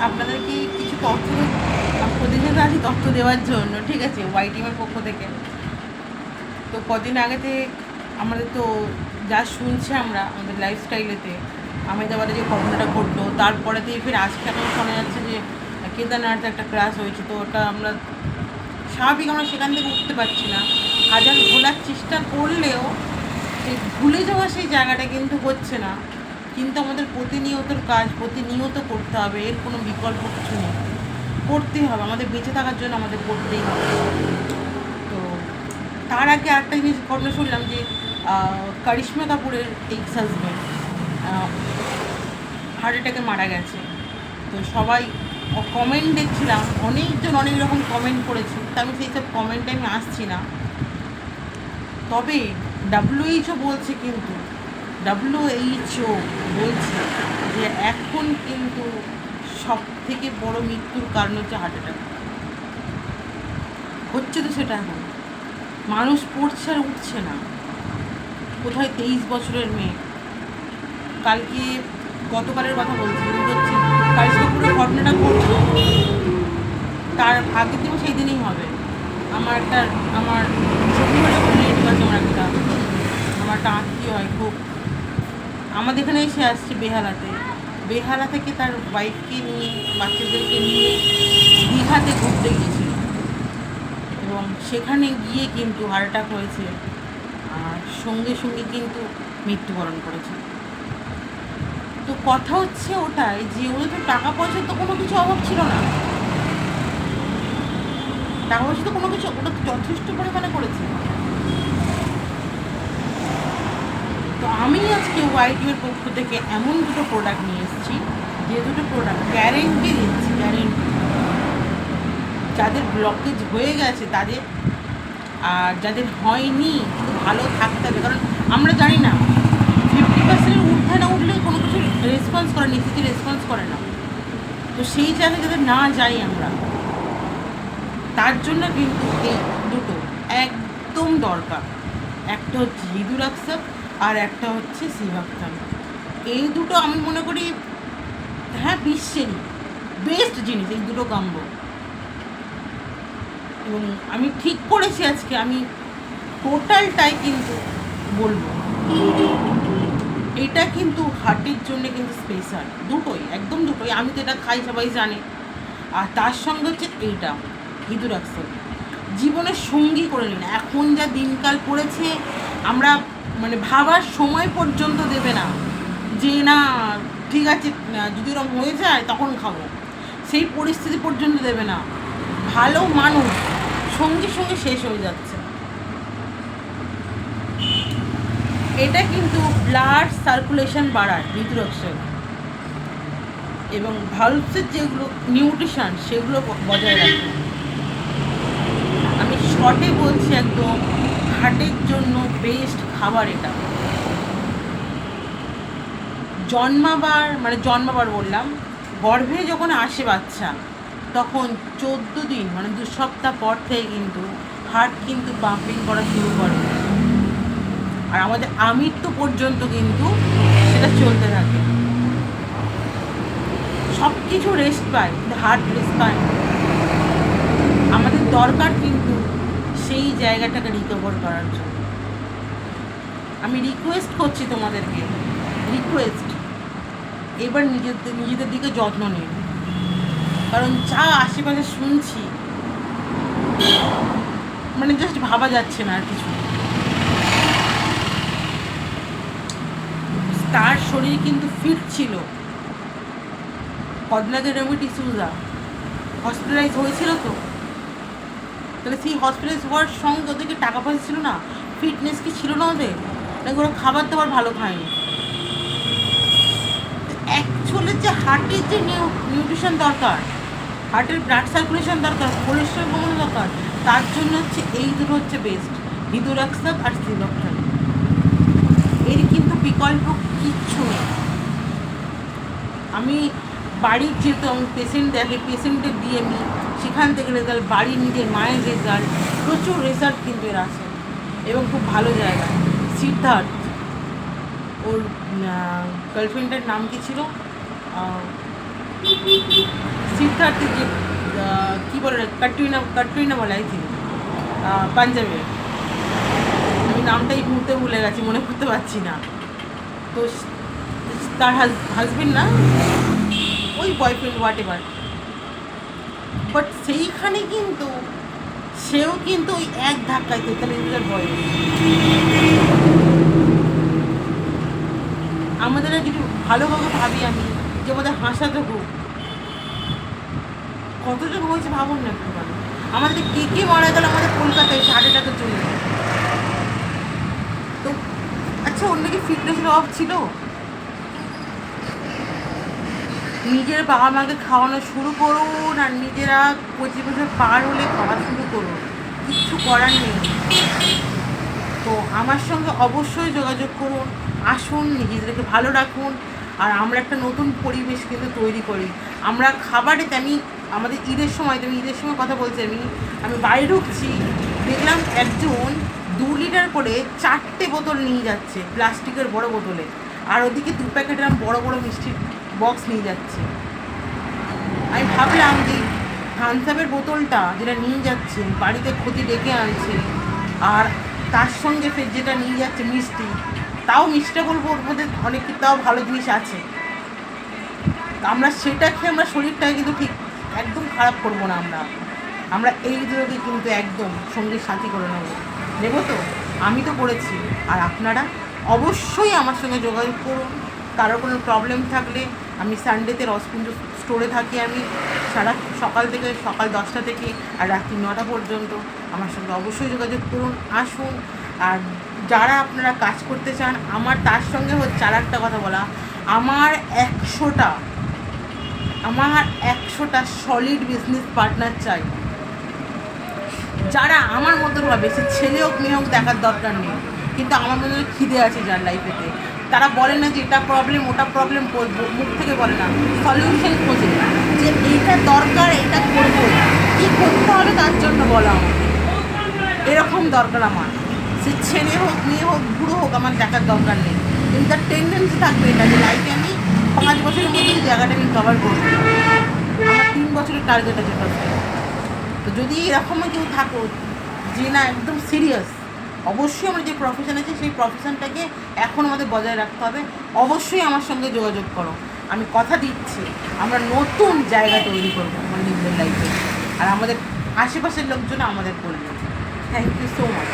আপনাদেরকে কিছু তথ্য প্রতিনিয়ত আছি তথ্য দেওয়ার জন্য, ঠিক আছে, ওয়াই টিমের পক্ষ থেকে। তো কদিন আগেতে আমাদের তো যা শুনছি আমরা আমাদের লাইফস্টাইলেতে আমেদাবাদে যে ঘটনাটা ঘটলো, তারপরেতেই ফের আজকে এখন শোনা যাচ্ছে যে কেদারনাথে একটা ক্রাশ হয়েছে। তো ওটা আমরা স্বাভাবিক আমরা সেখান থেকে উঠতে পারছি না, হাজার ভোলার চেষ্টা করলেও সেই ভুলে যাওয়া সেই জায়গাটা কিন্তু হচ্ছে না। কিন্তু আমাদের প্রতিনিয়তর কাজ প্রতিনিয়ত করতে হবে, এর কোনো বিকল্প কিছু নেই, করতেই হবে, আমাদের বেঁচে থাকার জন্য আমাদের করতেই হবে। তো তার আগে একটা জিনিস ঘটনা শুনলাম যে কারিশ্মা কাপুরের এক্স হাজব্যান্ড হার্ট অ্যাটাকে মারা গেছে। তো সবাই কমেন্ট দেখছিলাম, অনেকজন অনেক রকম কমেন্ট করেছে, তো আমি সেই সব কমেন্টে আমি আসছি না। তবে WHO বলছে, কিন্তু WHO বলছে যে এখন কিন্তু সব থেকে বড় মৃত্যুর কারণ হচ্ছে হার্ট অ্যাটাক। হচ্ছে তো সেটা এখন মানুষ পড়ছে আর উঠছে না। কোথায় 23 বছরের মেয়ে, কালকে গতকালের কথা বলছি, হচ্ছে কারিশমাপুরের ঘটনাটা ঘটছে, তার আগের দিনও সেই দিনই হবে। আমার শনিবার যখন রিলেটিভ আছে, আমার একটা আত্মীয় হয় খুব, আমাদের এখানে এসে আসছে বেহালা থেকে তার ওয়াইফকে নিয়ে বাচ্চাদেরকে নিয়ে দীঘাতে ঘুরতে গিয়েছিল, এবং সেখানে গিয়ে কিন্তু হার্ট অ্যাটাক হয়েছে, আর সঙ্গে সঙ্গে কিন্তু মৃত্যুবরণ করেছে। তো কথা হচ্ছে ওটাই যে ওদের তো টাকা পয়সার তো কোনো কিছু অভাব ছিল না, টাকা পয়সা তো কোনো কিছু, ওটা তো যথেষ্ট পরিমাণে করেছে। তো আমি আজকে ওয়াইটির পক্ষ থেকে এমন দুটো প্রোডাক্ট নিয়ে এসেছি, যে দুটো প্রোডাক্ট গ্যারেন্টি দিচ্ছি, গ্যারেন্টি যাদের ব্লকেজ হয়ে গেছে তাদের, আর যাদের হয়নি কিন্তু ভালো থাকতে হবে। কারণ আমরা জানি না 50% উঠে না উঠলে কোনো কিছু রেসপন্স করে, নিজেকে রেসপন্স করে না। তো সেই জায়গায় যাতে না যাই আমরা, তার জন্য কিন্তু এই দুটো একদম দরকার। একটা হচ্ছে হিদুরাক্সাব আর একটা হচ্ছে সিভাক্তাম। এই দুটো আমি মনে করি হ্যাঁ বিশ্বেরই বেস্ট জিনিস, এই দুটো কম্বো। এবং আমি ঠিক করেছি আজকে আমি টোটালটাই কিন্তু বলবো, এটা কিন্তু হার্টের জন্য কিন্তু স্পেশাল, দুটোই একদম দুটোই। আমি তো এটা খাই, সবাই জানে। আর তার সঙ্গে হচ্ছে এইটা হিদুরাক্সাব, জীবনের সঙ্গী করে নিন। এখন যা দিনকাল পড়েছে, আমরা মানে ভাবার সময় পর্যন্ত দেবে না যে না ঠিক আছে যদি ওরকম হয়ে যায় তখন খাবো, সেই পরিস্থিতি পর্যন্ত দেবে না। ভালো মানুষ সঙ্গে সঙ্গে শেষ হয়ে যাচ্ছে। এটা কিন্তু ব্লাড সার্কুলেশন বাড়ায় হিদুরাক্সাব, এবং ভালভসের যেগুলো নিউট্রিশন সেগুলো বজায় রাখে। আমি শর্টে বলছি, একদম হার্টের জন্য বেস্ট খাবার এটা। জন্মাবার বললাম, গর্ভে যখন আসে বাচ্চা, তখন 14 দিন মানে 2 সপ্তাহ পর থেকে কিন্তু হার্ট কিন্তু পাম্পিং করা শুরু করে, আর আমাদের আমৃত্যু পর্যন্ত কিন্তু সেটা চলতে থাকে। সব কিছু রেস্ট পায়, কিন্তু হার্ট রেস্ট পায় না। আমাদের দরকার কিন্তু সেই জায়গাটাকে রিকভার করার জন্য। আমি রিকোয়েস্ট করছি তোমাদেরকে, রিকোয়েস্ট, এবার নিজেদের দিকে যত্ন নিন। কারণ যা আশেপাশে শুনছি মানে জাস্ট ভাবা যাচ্ছে না আর কিছু। তার শরীর কিন্তু ফিট ছিল, কদলাদের রবি টিসুজা হসপিটালাইজ হয়েছিল। তো তাহলে সেই হসপিটালাইজ হওয়ার সঙ্গে ওদেরকে টাকা পয়সা ছিল না, ফিটনেস কি ছিল না ওদের, নাকি ওরা খাবার দাবার ভালো খায়নি? অ্যাকচুয়ালি যে হার্টের যে নিউট্রিশন দরকার, হার্টের ব্লাড সার্কুলেশন দরকার, কোলেস্ট্রল কমানো দরকার, তার জন্য হচ্ছে এই দুটো হচ্ছে বেস্ট, হিদুরাক্সাব আর সিভাক্তাম। এর কিন্তু বিকল্প কিচ্ছু নেই। আমি বাড়ির যেহেতু আমি পেশেন্ট দেখে, পেশেন্টের দিয়ে আমি সেখান থেকে রেজাল্ট, বাড়ির নিজের মায়ের রেজাল্ট, প্রচুর রেজাল্ট কিন্তু এর আসে, এবং খুব ভালো জায়গা। সিদ্ধার্থ, ওর গার্লফ্রেন্ডের নাম কি ছিল, সিদ্ধার্থ যে কী বলে কাটরিনা বলে আই থিঙ্ক পাঞ্জাবে, আমি নামটা এই মুহূর্তে ভুলে গেছি, মনে করতে পারছি না। তো তার হাজবেন্ড না, ওই বয়ফ্রেন্ড হোয়াট এভার, বাট সেইখানে কিন্তু সেও কিন্তু ওই এক ধাক্কায় 43 বছর বয়স। আমাদের যদি ভালোভাবে ভাবি আমি যে আমাদের হাসাতে হোক, কতজন হয়েছে ভাবুন না একটুখানি। আমাদের কে মারা গেল আমাদের কলকাতায় 60 টাকা চলে গেল। তো আচ্ছা, অন্য কি ফিটনেসের অভাব ছিল? নিজের বাবা মাকে খাওয়ানো শুরু করুন আর নিজেরা 25 বছর পার হলে খাওয়া শুরু করুন, কিচ্ছু করার নেই। তো আমার সঙ্গে অবশ্যই যোগাযোগ করুন, আসুন, নিজেদেরকে ভালো রাখুন। আর আমরা একটা নতুন পরিবেশ কিন্তু তৈরি করি। আমরা খাবারেতে, আমি আমাদের ঈদের সময় কথা বলছি, আমি বাইরে ঢুকছি, দেখলাম একজন 2 লিটার করে 4টে বোতল নিয়ে যাচ্ছে, প্লাস্টিকের বড় বোতলে, আর ওদিকে 2 প্যাকেট বড় বড় মিষ্টির বক্স নিয়ে যাচ্ছে। আমি ভাবলাম যে থামসাপের বোতলটা যেটা নিয়ে যাচ্ছে বাড়িতে ক্ষতি ডেকে আনছে, আর তার সঙ্গে ফের যেটা নিয়ে যাচ্ছে মিষ্টি, তাও মিষ্টিটা বলবো ওর মধ্যে অনেক তাও ভালো জিনিস আছে। আমরা সেটা খেয়ে আমরা শরীরটাকে কিন্তু ঠিক একদম খারাপ করবো না। আমরা এইগুলোকে কিন্তু একদম সঙ্গে সাথী করে নেবো তো। আমি তো করেছি, আর আপনারা অবশ্যই আমার সঙ্গে যোগাযোগ করুন। কারোর কোনো প্রবলেম থাকলে আমি সানডেতে রসকুঞ্জ স্টোরে থাকি, আমি সকাল 10টা থেকে আর রাত্রি 9টা পর্যন্ত। আমার সঙ্গে অবশ্যই যোগাযোগ করুন, আসুন। আর যারা আপনারা কাজ করতে চান, আমার তার সঙ্গে হচ্ছে আর একটা কথা বলা, আমার 100টা সলিড বিজনেস পার্টনার চাই, যারা আমার মতন হবে। সে ছেলে হোক মেয়ে হোক দেখার দরকার নেই, কিন্তু আমার মধ্যে খিদে আছে যার লাইফেতে, তারা বলে না যে এটা প্রবলেম ওটা প্রবলেম, মুখ থেকে বলে না, সলিউশন খোঁজে যে এইটা দরকার, এটা করবো, কী করতে হবে তার জন্য বলা আমাকে। এরকম দরকার আমার। সে ছেলে হোক মেয়ে হোক বুড়ো হোক, আমার দেখার দরকার নেই, কিন্তু তার টেন্ডেন্সি থাকবে এটা যে লাইফে আমি 5 বছরের মধ্যে এই জায়গাটা আমি কভার করবো। আমার 3 বছরের টার্গেট আছে ফার্স্টে। তো যদি এরকমও কেউ থাকো যে না একদম সিরিয়াস, অবশ্যই আমার যে প্রফেশন আছে সেই প্রফেশনটাকে এখন আমাদের বজায় রাখতে হবে। অবশ্যই আমার সঙ্গে যোগাযোগ করো, আমি কথা দিচ্ছি আমরা নতুন জায়গা তৈরি করবো আমার নিজেদের লাইফে, আর আমাদের আশেপাশের লোকজন আমাদের করবে। Thank you so much.